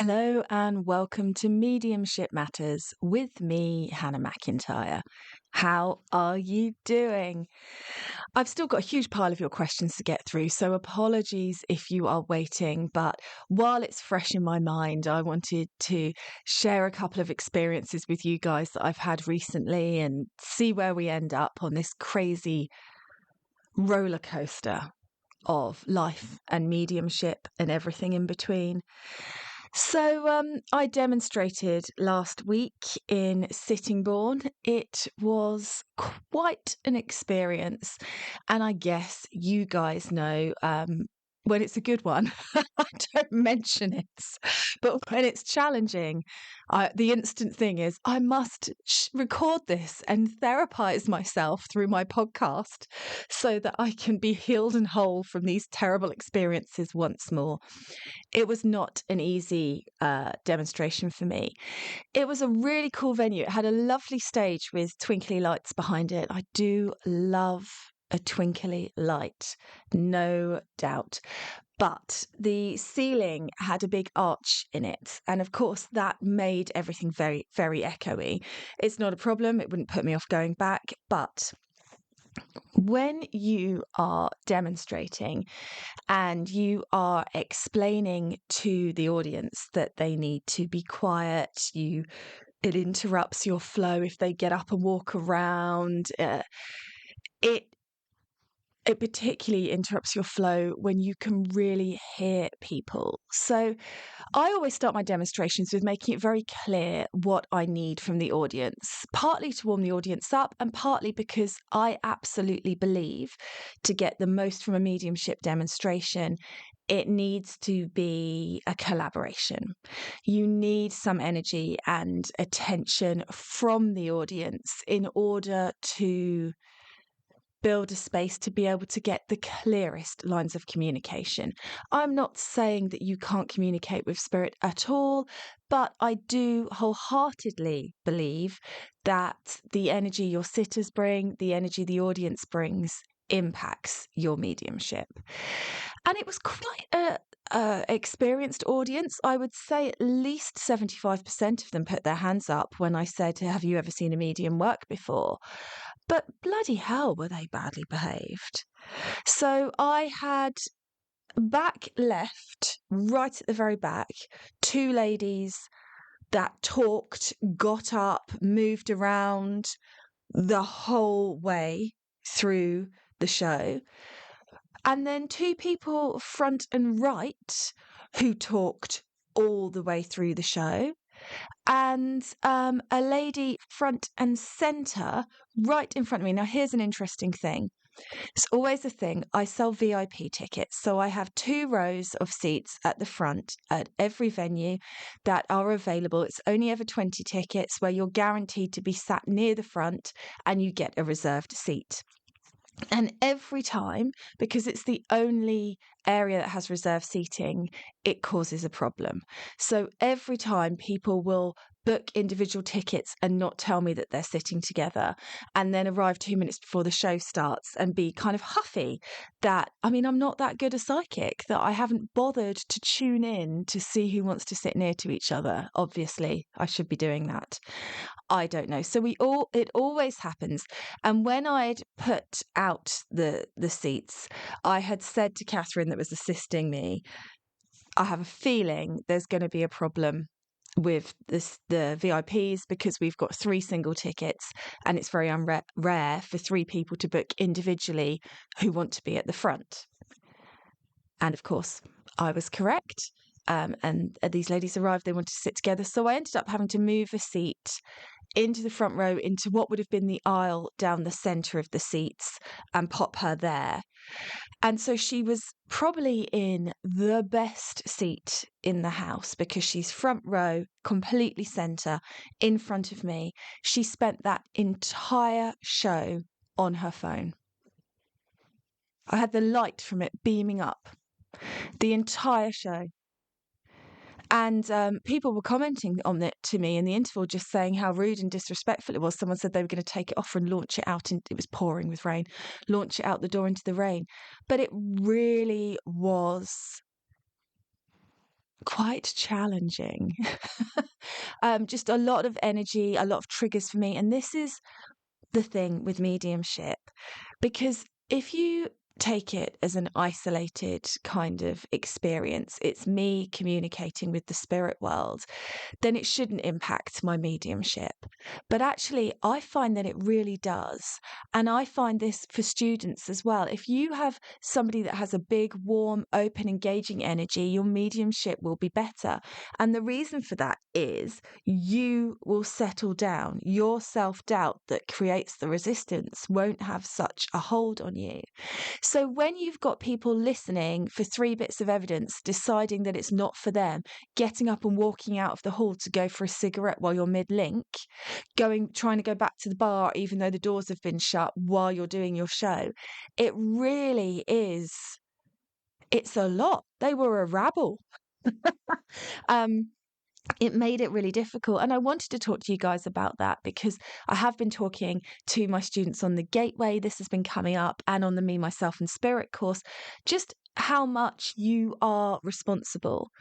Hello and welcome to Mediumship Matters with me, Hannah McIntyre. How are you doing? I've still got a huge pile of your questions to get through, so apologies if you are waiting. But while it's fresh in my mind, I wanted to share a couple of experiences with you guys that I've had recently and see where we end up on this crazy roller coaster of life and mediumship and everything in between. So I demonstrated last week in Sittingbourne. It was quite an experience, and I guess you guys know when it's a good one, I don't mention it, but when it's challenging, the instant thing is I must record this and therapize myself through my podcast so that I can be healed and whole from these terrible experiences once more. It was not an easy demonstration for me. It was a really cool venue. It had a lovely stage with twinkly lights behind it. I do love a twinkly light, no doubt. But the ceiling had a big arch in it. And of course, that made everything very, very echoey. It's not a problem. It wouldn't put me off going back. But when you are demonstrating and you are explaining to the audience that they need to be quiet, it interrupts your flow if they get up and walk around. It particularly interrupts your flow when you can really hear people. So I always start my demonstrations with making it very clear what I need from the audience, partly to warm the audience up and partly because I absolutely believe to get the most from a mediumship demonstration, it needs to be a collaboration. You need some energy and attention from the audience in order to build a space to be able to get the clearest lines of communication. I'm not saying that you can't communicate with spirit at all, but I do wholeheartedly believe that the energy your sitters bring, the energy the audience brings, impacts your mediumship. And it was quite a experienced audience. I would say at least 75% of them put their hands up when I said, "Have you ever seen a medium work before?" But bloody hell, were they badly behaved. So I had back left, right at the very back, two ladies that talked, got up, moved around the whole way through the show. And then two people front and right who talked all the way through the show. And a lady front and centre right in front of me. Now, here's an interesting thing. It's always a thing. I sell VIP tickets. So I have 2 rows of seats at the front at every venue that are available. It's only ever 20 tickets where you're guaranteed to be sat near the front and you get a reserved seat. And every time, because it's the only area that has reserved seating, it causes a problem. So every time people will book individual tickets and not tell me that they're sitting together and then arrive 2 minutes before the show starts and be kind of huffy that, I mean, I'm not that good a psychic, that I haven't bothered to tune in to see who wants to sit near to each other. Obviously, I should be doing that. I don't know. So it always happens. And when I'd put out the seats, I had said to Catherine that was assisting me, I have a feeling there's going to be a problem with the VIPs because we've got 3 single tickets and it's very rare for 3 people to book individually who want to be at the front. And of course, I was correct. And these ladies arrived, they wanted to sit together. So I ended up having to move a seat into the front row, into what would have been the aisle down the centre of the seats, and pop her there. And so she was probably in the best seat in the house because she's front row, completely centre, in front of me. She spent that entire show on her phone. I had the light from it beaming up the entire show. And people were commenting on it to me in the interval, just saying how rude and disrespectful it was. Someone said they were going to take it off and launch it out. And it was pouring with rain, launch it out the door into the rain. But it really was quite challenging. Just a lot of energy, a lot of triggers for me. And this is the thing with mediumship, because if you take it as an isolated kind of experience, it's me communicating with the spirit world, then it shouldn't impact my mediumship. But actually, I find that it really does. And I find this for students as well. If you have somebody that has a big, warm, open, engaging energy, your mediumship will be better. And the reason for that is you will settle down. Your self doubt that creates the resistance won't have such a hold on you. So when you've got people listening for 3 bits of evidence, deciding that it's not for them, getting up and walking out of the hall to go for a cigarette while you're mid-link, trying to go back to the bar even though the doors have been shut while you're doing your show, it really is, it's a lot. They were a rabble. um, it made it really difficult. And I wanted to talk to you guys about that because I have been talking to my students on the Gateway. This has been coming up, and on the Me, Myself and Spirit course, just how much you are responsible.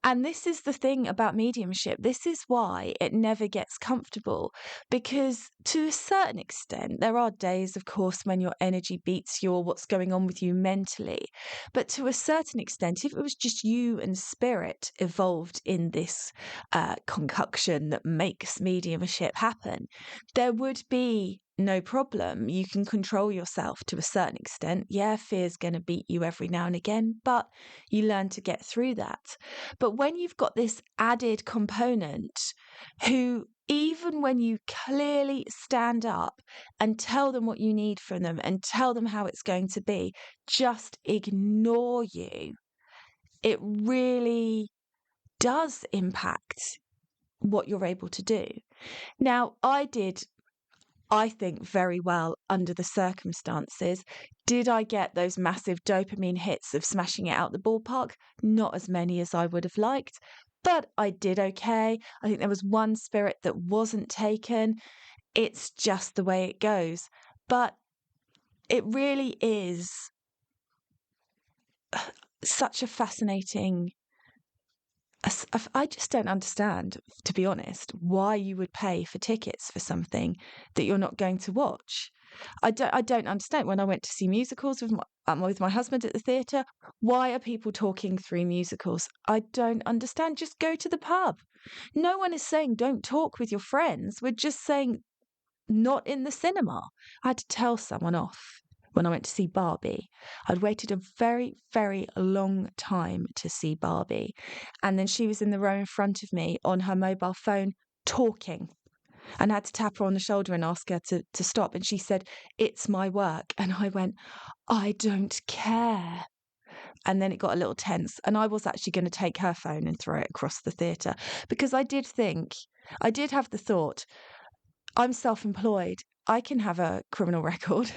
And this is the thing about mediumship. This is why it never gets comfortable, because to a certain extent, there are days, of course, when your energy beats what's going on with you mentally. But to a certain extent, if it was just you and spirit evolved in this concoction that makes mediumship happen, there would be no problem. You can control yourself to a certain extent. Yeah, fear's going to beat you every now and again, but you learn to get through that. But when you've got this added component who, even when you clearly stand up and tell them what you need from them and tell them how it's going to be, just ignore you, it really does impact what you're able to do. Now, I think, very well under the circumstances. Did I get those massive dopamine hits of smashing it out the ballpark? Not as many as I would have liked, but I did okay. I think there was one spirit that wasn't taken. It's just the way it goes. But it really is such a fascinating. I just don't understand, to be honest, why you would pay for tickets for something that you're not going to watch. I don't understand. When I went to see musicals with my husband at the theatre, why are people talking through musicals? I don't understand. Just go to the pub. No one is saying don't talk with your friends. We're just saying not in the cinema. I had to tell someone off when I went to see Barbie. I'd waited a very, very long time to see Barbie. And then she was in the row in front of me on her mobile phone talking. And I had to tap her on the shoulder and ask her to stop. And she said, "It's my work." And I went, "I don't care." And then it got a little tense. And I was actually going to take her phone and throw it across the theatre, because I did have the thought, I'm self-employed. I can have a criminal record.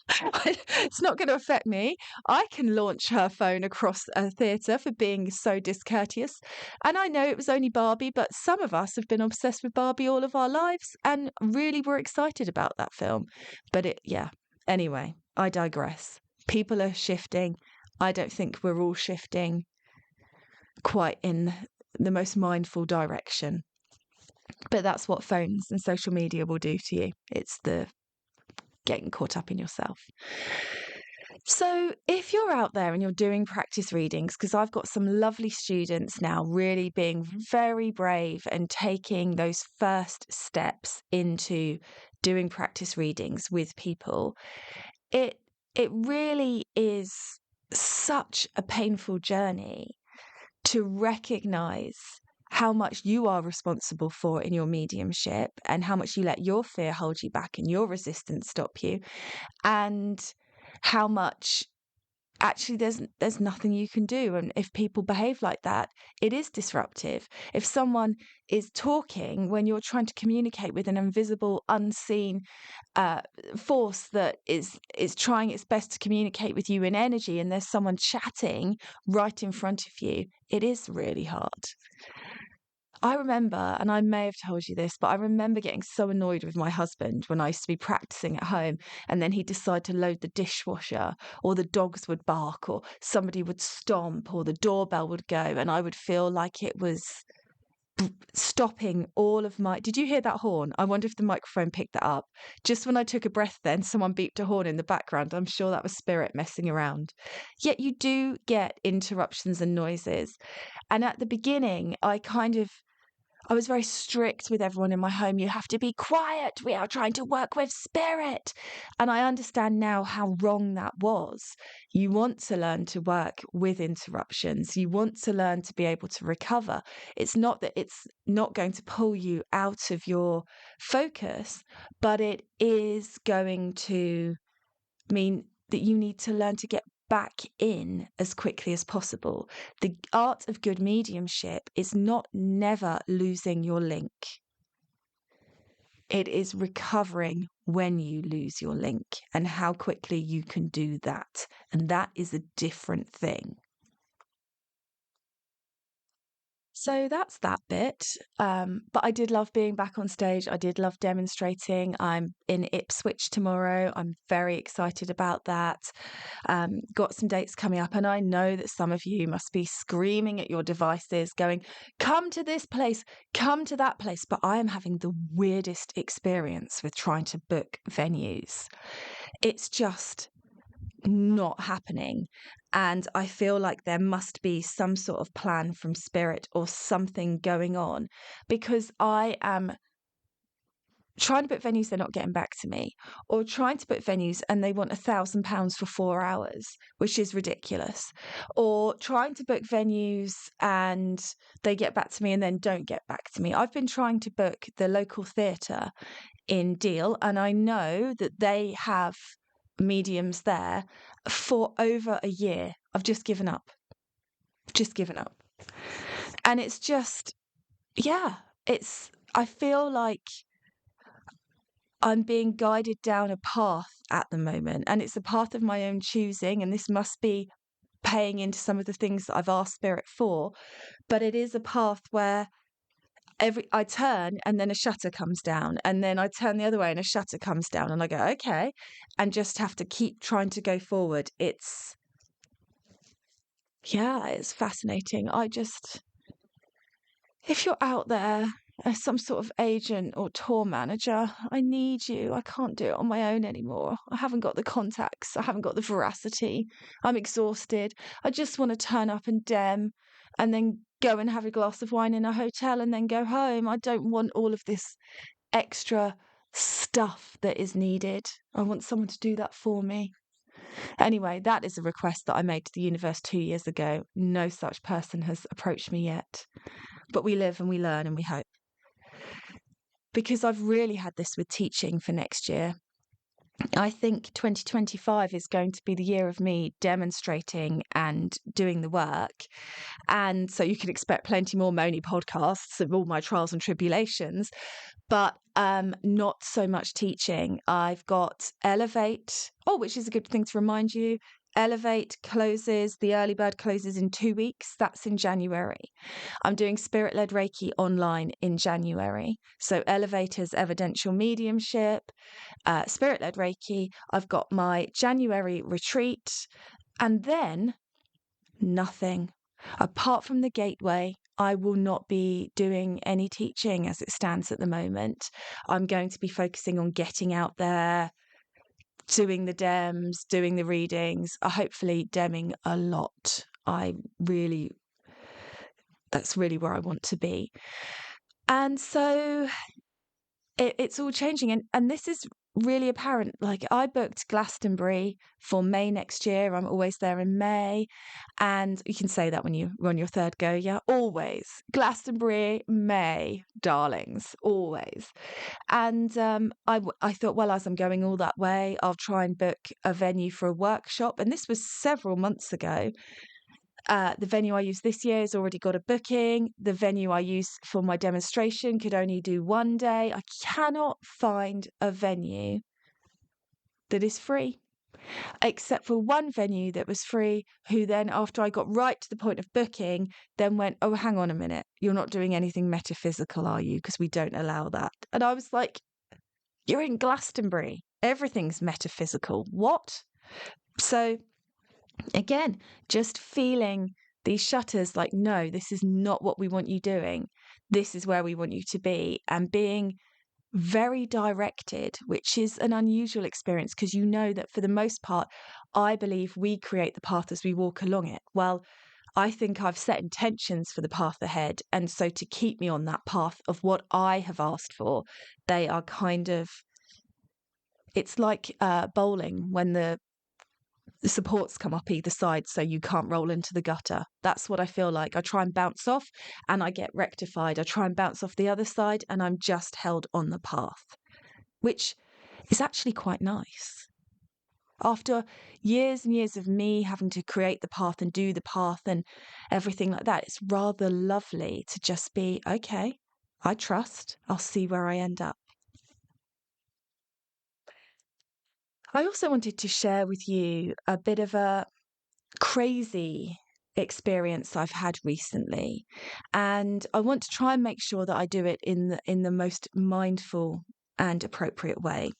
It's not going to affect me. I can launch her phone across a theatre for being so discourteous. And I know it was only Barbie, but some of us have been obsessed with Barbie all of our lives and really were excited about that film. But anyway, I digress. People are shifting. I don't think we're all shifting quite in the most mindful direction. But that's what phones and social media will do to you. It's the getting caught up in yourself. So if you're out there and you're doing practice readings, because I've got some lovely students now really being very brave and taking those first steps into doing practice readings with people, it really is such a painful journey to recognize how much you are responsible for in your mediumship and how much you let your fear hold you back and your resistance stop you, and how much actually there's nothing you can do. And if people behave like that, it is disruptive. If someone is talking when you're trying to communicate with an invisible, unseen force that is trying its best to communicate with you in energy, and there's someone chatting right in front of you, it is really hard. I remember, and I may have told you this, but I remember getting so annoyed with my husband when I used to be practicing at home, and then he'd decide to load the dishwasher, or the dogs would bark, or somebody would stomp, or the doorbell would go, and I would feel like it was stopping all of my. Did you hear that horn? I wonder if the microphone picked that up. Just when I took a breath, then someone beeped a horn in the background. I'm sure that was spirit messing around. Yet you do get interruptions and noises. And at the beginning, I was very strict with everyone in my home. You have to be quiet. We are trying to work with spirit. And I understand now how wrong that was. You want to learn to work with interruptions. You want to learn to be able to recover. It's not that it's not going to pull you out of your focus, but it is going to mean that you need to learn to get back in as quickly as possible. The art of good mediumship is not never losing your link. It is recovering when you lose your link and how quickly you can do that. And that is a different thing. So that's that bit. But I did love being back on stage. I did love demonstrating. I'm in Ipswich tomorrow. I'm very excited about that. Got some dates coming up, and I know that some of you must be screaming at your devices, going, come to this place, come to that place. But I am having the weirdest experience with trying to book venues. It's just not happening. And I feel like there must be some sort of plan from spirit or something going on, because I am trying to book venues, they're not getting back to me, or trying to book venues and they want £1,000 for 4 hours, which is ridiculous, or trying to book venues and they get back to me and then don't get back to me. I've been trying to book the local theatre in Deal, and I know that they have mediums there for over a year. I've just given up. And it's just, yeah, I feel like I'm being guided down a path at the moment, and it's a path of my own choosing. And this must be paying into some of the things that I've asked spirit for. But it is a path where I turn and then a shutter comes down, and then I turn the other way and a shutter comes down, and I go, okay, and just have to keep trying to go forward. It's fascinating. If you're out there as some sort of agent or tour manager, I need you. I can't do it on my own anymore. I haven't got the contacts. I haven't got the veracity. I'm exhausted. I just want to turn up and dem and then go and have a glass of wine in a hotel and then go home. I don't want all of this extra stuff that is needed. I want someone to do that for me. Anyway, that is a request that I made to the universe 2 years ago. No such person has approached me yet. But we live and we learn and we hope. Because I've really had this with teaching for next year. I think 2025 is going to be the year of me demonstrating and doing the work. And so you can expect plenty more Moni podcasts of all my trials and tribulations, but not so much teaching. I've got Elevate, which is a good thing to remind you. Elevate closes, the early bird closes in 2 weeks. That's in January. I'm doing Spirit-Led Reiki online in January. So Elevator's Evidential Mediumship, Spirit-Led Reiki. I've got my January retreat, and then nothing. Apart from the gateway, I will not be doing any teaching as it stands at the moment. I'm going to be focusing on getting out there, doing the dems, doing the readings, hopefully demming a lot. That's really where I want to be. And so it's all changing. And this is really apparent. Like, I booked Glastonbury for May next year. I'm always there in May. And you can say that when you're on your third go. Yeah, always. Glastonbury, May, darlings, always. And I thought, well, as I'm going all that way, I'll try and book a venue for a workshop. And this was several months ago. The venue I use this year has already got a booking. The venue I use for my demonstration could only do 1 day. I cannot find a venue that is free. except for one venue that was free, who then, after I got right to the point of booking, then went, "Oh, hang on a minute, you're not doing anything metaphysical, are you? Because we don't allow that." And I was like, "You're in Glastonbury. Everything's metaphysical. What?" So again, just feeling these shutters like, no, this is not what we want you doing. This is where we want you to be. And being very directed, which is an unusual experience because you know that for the most part, I believe we create the path as we walk along it. Well, I think I've set intentions for the path ahead. And so to keep me on that path of what I have asked for, they are kind of, it's like bowling when the supports come up either side so you can't roll into the gutter. That's what I feel like. I try and bounce off and I get rectified. I try and bounce off the other side and I'm just held on the path, which is actually quite nice. After years and years of me having to create the path and do the path and everything like that, it's rather lovely to just be, okay, I trust. I'll see where I end up. I also wanted to share with you a bit of a crazy experience I've had recently, and I want to try and make sure that I do it in the most mindful and appropriate way.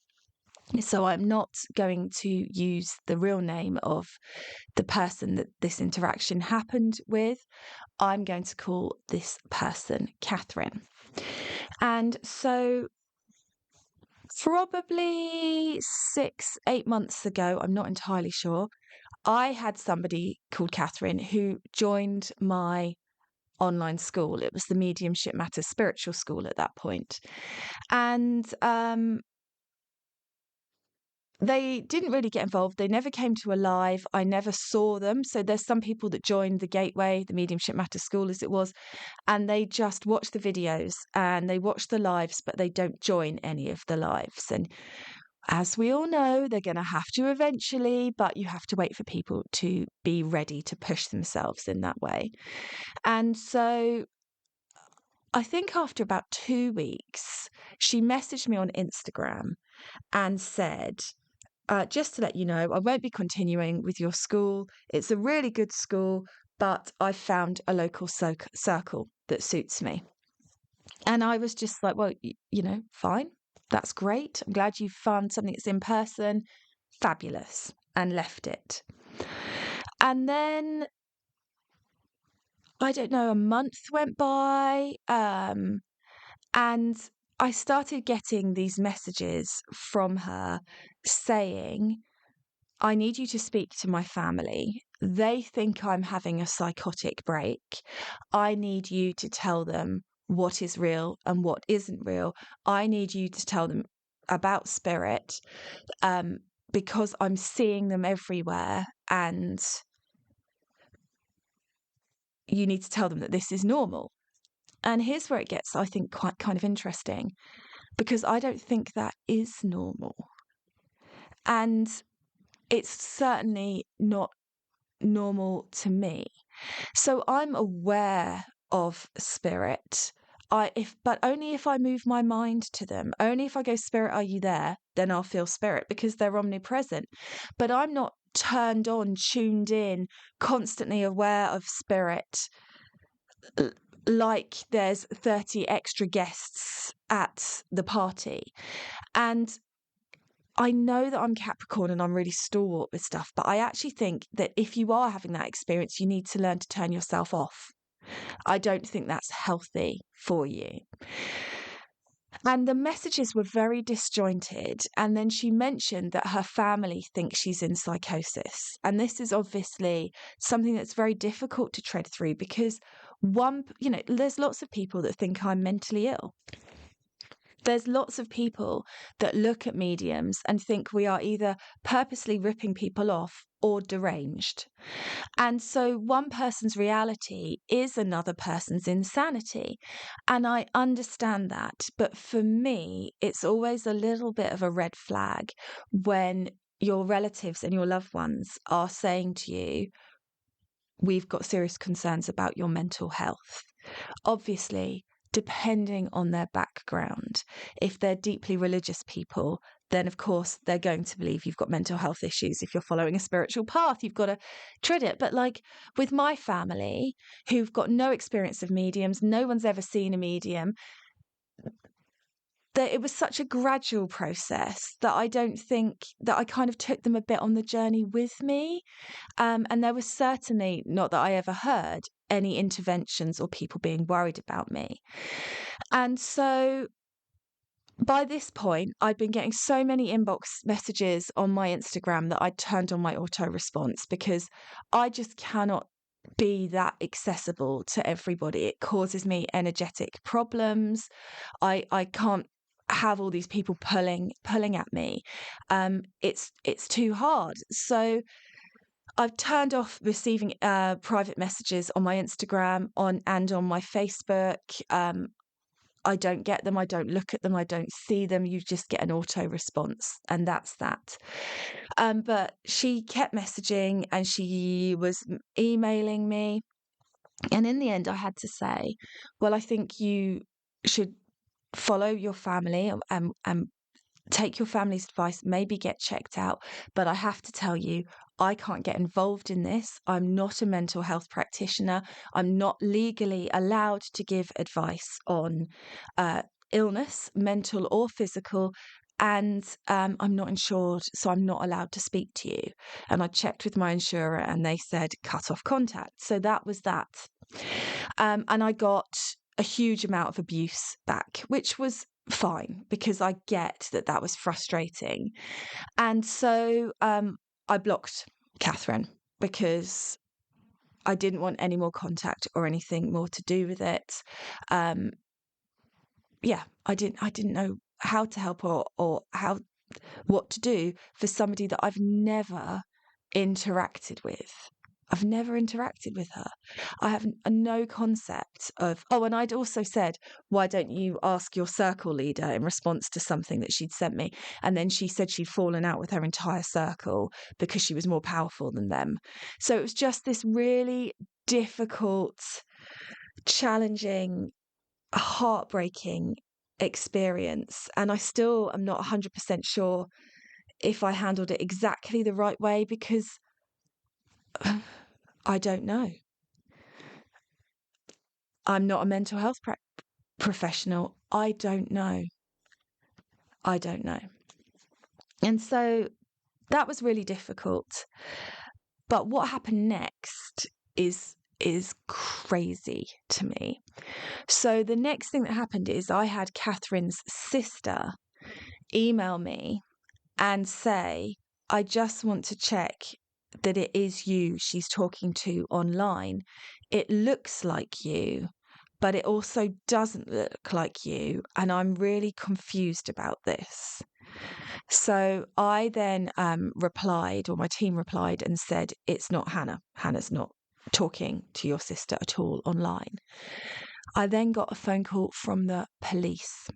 So I'm not going to use the real name of the person that this interaction happened with. I'm going to call this person Catherine. And so probably 6, 8 months ago, I'm not entirely sure, I had somebody called Catherine who joined my online school. It was the Mediumship Matters Spiritual School at that point. And they didn't really get involved. They never came to a live. I never saw them. So there's some people that joined the Gateway, the Mediumship Matters School as it was, and they just watch the videos and they watch the lives, but they don't join any of the lives. And as we all know, they're going to have to eventually, but you have to wait for people to be ready to push themselves in that way. And so I think after about 2 weeks, she messaged me on Instagram and said, just to let you know, I won't be continuing with your school. It's a really good school, but I've found a local circle that suits me. And I was just like, well, fine. That's great. I'm glad you found something that's in person. Fabulous. And left it. And then, I don't know, a month went by. And I started getting these messages from her saying, I need you to speak to my family. They think I'm having a psychotic break. I need you to tell them what is real and what isn't real. I need you to tell them about spirit, because I'm seeing them everywhere, and you need to tell them that this is normal. And here's where it gets, I think, quite kind of interesting, because I don't think that is normal. And it's certainly not normal to me. So I'm aware of spirit. But only if I move my mind to them. Only if I go, "Spirit, are you there?" Then I'll feel spirit because they're omnipresent. But I'm not turned on, tuned in, constantly aware of spirit, like there's 30 extra guests at the party. And I know that I'm Capricorn and I'm really stalwart with stuff, but I actually think that if you are having that experience, you need to learn to turn yourself off. I don't think that's healthy for you. And the messages were very disjointed. And then she mentioned that her family thinks she's in psychosis. And this is obviously something that's very difficult to tread through because there's lots of people that think I'm mentally ill. There's lots of people that look at mediums and think we are either purposely ripping people off or deranged. And so one person's reality is another person's insanity. And I understand that. But for me, it's always a little bit of a red flag when your relatives and your loved ones are saying to you, we've got serious concerns about your mental health. Obviously, depending on their background. If they're deeply religious people, then of course they're going to believe you've got mental health issues. If you're following a spiritual path, you've got to tread it. But like with my family, who've got no experience of mediums, no one's ever seen a medium, that it was such a gradual process that I don't think that I kind of took them a bit on the journey with me. And there was certainly, not that I ever heard, any interventions or people being worried about me. And so by this point, I'd been getting so many inbox messages on my Instagram that I'd turned on my auto response, because I just cannot be that accessible to everybody. It causes me energetic problems. I can't have all these people pulling at me. It's too hard. So I've turned off receiving private messages on my Instagram and on my Facebook. I don't get them. I don't look at them. I don't see them. You just get an auto response, and that's that. But she kept messaging and she was emailing me. And in the end, I had to say, well, I think you should follow your family and take your family's advice, maybe get checked out. But I have to tell you, I can't get involved in this. I'm not a mental health practitioner. I'm not legally allowed to give advice on illness, mental or physical. And I'm not insured, so I'm not allowed to speak to you. And I checked with my insurer and they said cut off contact. So that was that. And I got a huge amount of abuse back, which was fine, because I get that that was frustrating. And so I blocked Catherine, because I didn't want any more contact or anything more to do with it. Yeah, I didn't know how to help or what to do for somebody that I've never interacted with. I've never interacted with her. I have no concept of. Oh, and I'd also said, why don't you ask your circle leader, in response to something that she'd sent me? And then she said she'd fallen out with her entire circle because she was more powerful than them. So it was just this really difficult, challenging, heartbreaking experience. And I still am not 100% sure if I handled it exactly the right way, because I don't know. I'm not a mental health professional. I don't know. I don't know. And so that was really difficult. But what happened next is crazy to me. So the next thing that happened is I had Catherine's sister email me and say, I just want to check that it is you she's talking to online. It looks like you, but it also doesn't look like you. And I'm really confused about this. So I then replied, or my team replied and said, it's not Hannah. Hannah's not talking to your sister at all online. I then got a phone call from the police,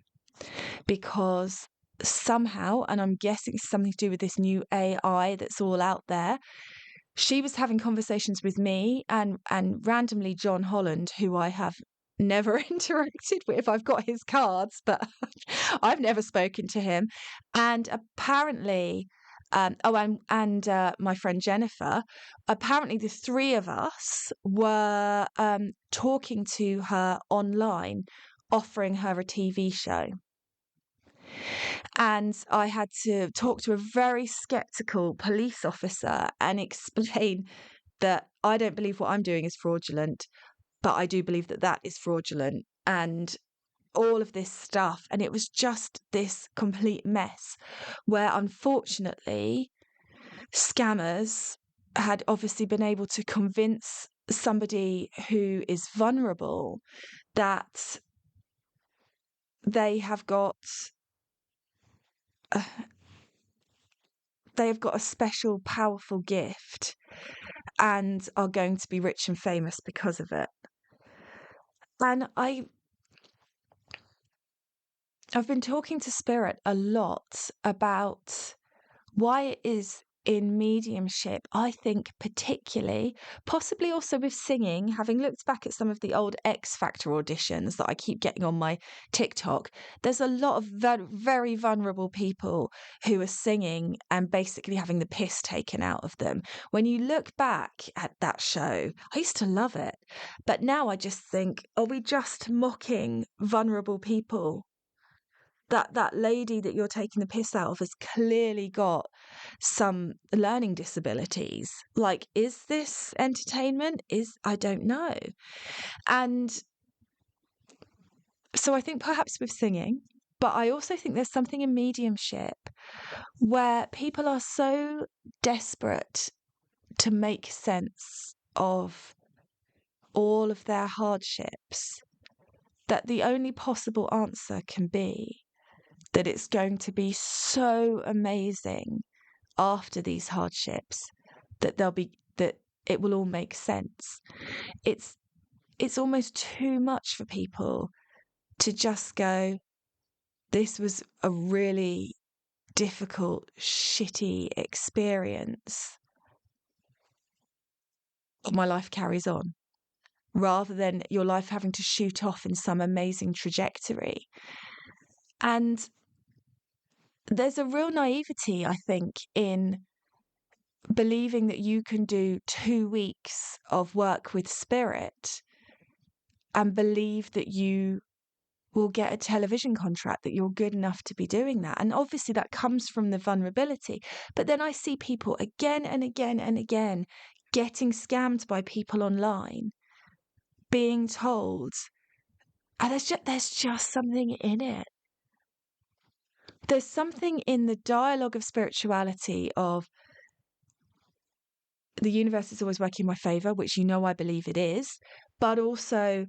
because somehow, and I'm guessing it's something to do with this new AI that's all out there, she was having conversations with me and randomly John Holland, who I have never interacted with. I've got his cards, but I've never spoken to him. And apparently, my friend Jennifer, apparently the three of us were talking to her online, offering her a TV show. And I had to talk to a very skeptical police officer and explain that I don't believe what I'm doing is fraudulent, but I do believe that that is fraudulent, and all of this stuff. And it was just this complete mess where, unfortunately, scammers had obviously been able to convince somebody who is vulnerable that they have got a special, powerful gift and are going to be rich and famous because of it. And I've been talking to Spirit a lot about why it is in mediumship, I think particularly, possibly also with singing, having looked back at some of the old X Factor auditions that I keep getting on my TikTok, there's a lot of very vulnerable people who are singing and basically having the piss taken out of them. When you look back at that show, I used to love it. But now I just think, are we just mocking vulnerable people? That lady that you're taking the piss out of has clearly got some learning disabilities. Like, is this entertainment? I don't know. And so I think perhaps with singing, but I also think there's something in mediumship where people are so desperate to make sense of all of their hardships that the only possible answer can be that it's going to be so amazing after these hardships that it will all make sense. It's almost too much for people to just go, this was a really difficult, shitty experience, but my life carries on, rather than your life having to shoot off in some amazing trajectory. And there's a real naivety, I think, in believing that you can do 2 weeks of work with spirit and believe that you will get a television contract, that you're good enough to be doing that. And obviously that comes from the vulnerability. But then I see people again and again and again getting scammed by people online, being told, and there's just something in it. There's something in the dialogue of spirituality of the universe is always working in my favor, which I believe it is, but also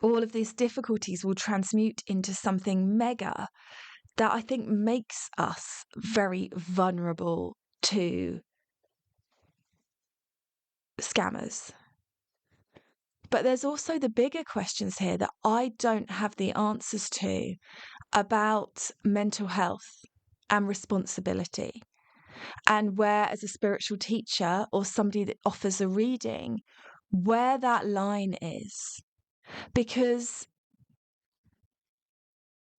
all of these difficulties will transmute into something mega that I think makes us very vulnerable to scammers. But there's also the bigger questions here that I don't have the answers to about mental health and responsibility, and where, as a spiritual teacher or somebody that offers a reading, where that line is. Because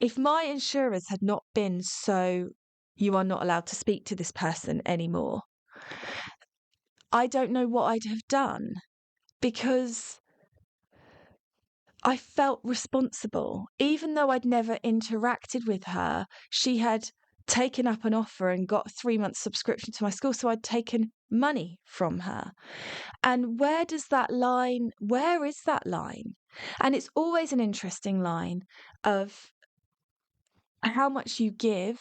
if my insurers had not been so, you are not allowed to speak to this person anymore, I don't know what I'd have done, because I felt responsible. Even though I'd never interacted with her, she had taken up an offer and got a 3-month subscription to my school. So I'd taken money from her. And where is that line? And it's always an interesting line of how much you give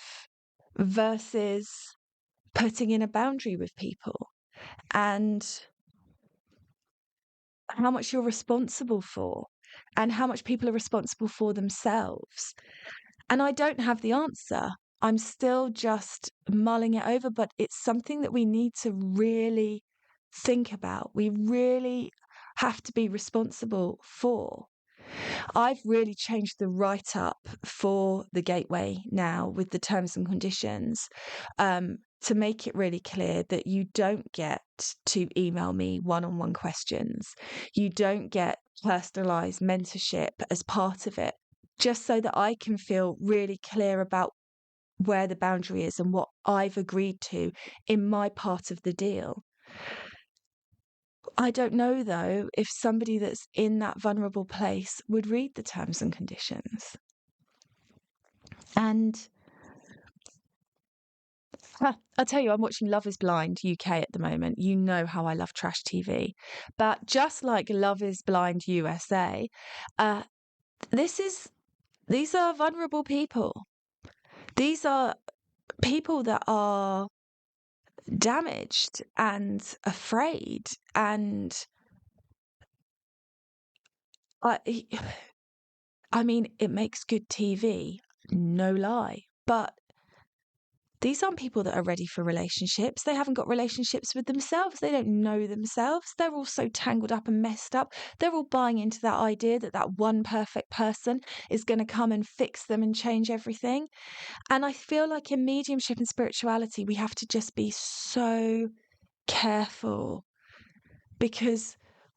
versus putting in a boundary with people, and how much you're responsible for, and how much people are responsible for themselves. And I don't have the answer. I'm still just mulling it over, but it's something that we need to really think about. We really have to be responsible for. I've really changed the write-up for the gateway now with the terms and conditions, to make it really clear that you don't get to email me one-on-one questions. You don't get personalised mentorship as part of it, just so that I can feel really clear about where the boundary is and what I've agreed to in my part of the deal. I don't know, though, if somebody that's in that vulnerable place would read the terms and conditions. And I'll tell you, I'm watching Love is Blind UK at the moment. You know how I love trash TV. But just like Love is Blind USA, these are vulnerable people. These are people that are damaged and afraid. And I mean, it makes good TV, no lie. But these aren't people that are ready for relationships. They haven't got relationships with themselves. They don't know themselves. They're all so tangled up and messed up. They're all buying into that idea that that one perfect person is going to come and fix them and change everything. And I feel like in mediumship and spirituality, we have to just be so careful, because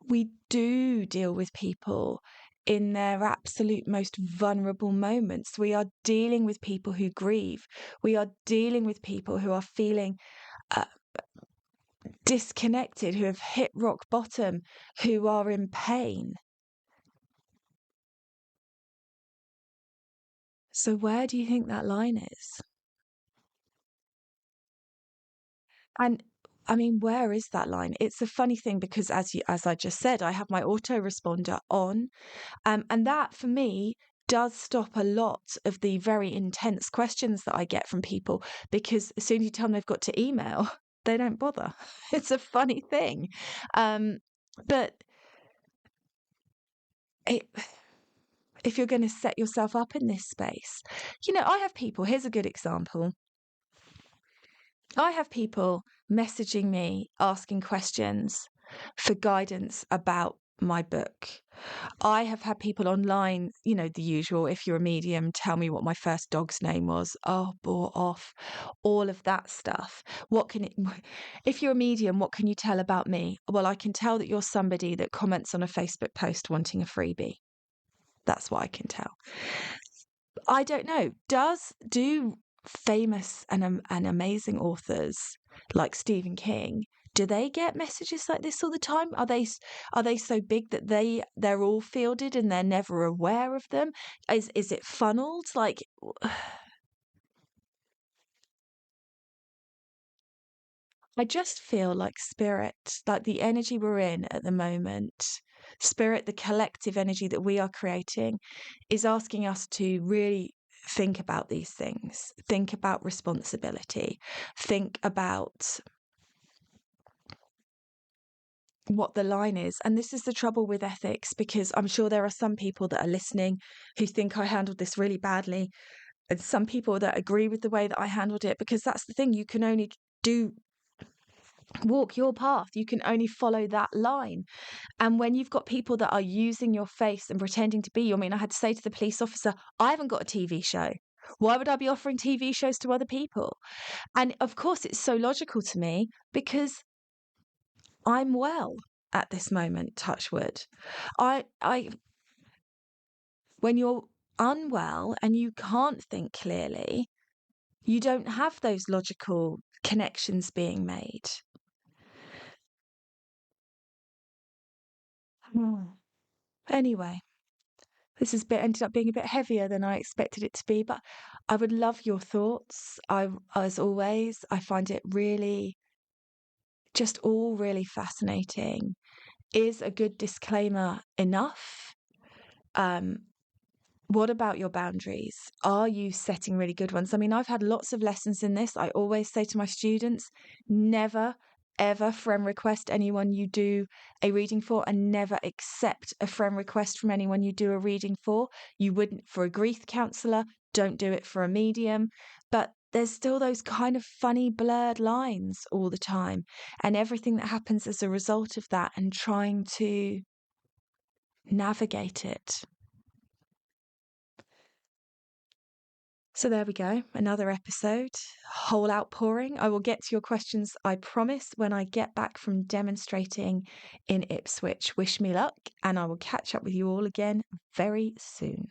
we do deal with people in their absolute most vulnerable moments. We are dealing with people who grieve. We are dealing with people who are feeling uh, disconnected, who have hit rock bottom, who are in pain. So, where do you think that line is? And I mean, where is that line? It's a funny thing because, as I just said, I have my autoresponder on. And that for me does stop a lot of the very intense questions that I get from people, because as soon as you tell them they've got to email, they don't bother. It's a funny thing. But it, if you're going to set yourself up in this space, I have people, here's a good example. I have people messaging me asking questions for guidance about my book. I have had people online, the usual, if you're a medium, tell me what my first dog's name was. Oh, bore off. All of that stuff. If you're a medium, what can you tell about me? Well, I can tell that you're somebody that comments on a Facebook post wanting a freebie. That's what I can tell. I don't know. Do famous and amazing authors like Stephen King, do they get messages like this all the time? Are they so big that they're all fielded and they're never aware of them? Is it funneled? Like, I just feel like spirit, like the energy we're in at the moment, spirit, the collective energy that we are creating, is asking us to really think about these things, think about responsibility, think about what the line is. And this is the trouble with ethics, because I'm sure there are some people that are listening who think I handled this really badly, and some people that agree with the way that I handled it, because that's the thing. You can only do walk your path. You can only follow that line. And when you've got people that are using your face and pretending to be you, I mean, I had to say to the police officer, I haven't got a TV show. Why would I be offering TV shows to other people? And of course, it's so logical to me because I'm well at this moment, touch wood. I when you're unwell and you can't think clearly, you don't have those logical connections being made. Anyway, this has ended up being a bit heavier than I expected it to be, but I would love your thoughts. As always, I find it really, just all really fascinating. Is a good disclaimer enough? Um, What about your boundaries? Are you setting really good ones? I mean, I've had lots of lessons in this. I always say to my students, never, ever friend request anyone you do a reading for, and never accept a friend request from anyone you do a reading for. You wouldn't for a grief counsellor, don't do it for a medium. But there's still those kind of funny blurred lines all the time, and everything that happens as a result of that, and trying to navigate it. So there we go, another episode, whole outpouring. I will get to your questions, I promise, when I get back from demonstrating in Ipswich. Wish me luck, and I will catch up with you all again very soon.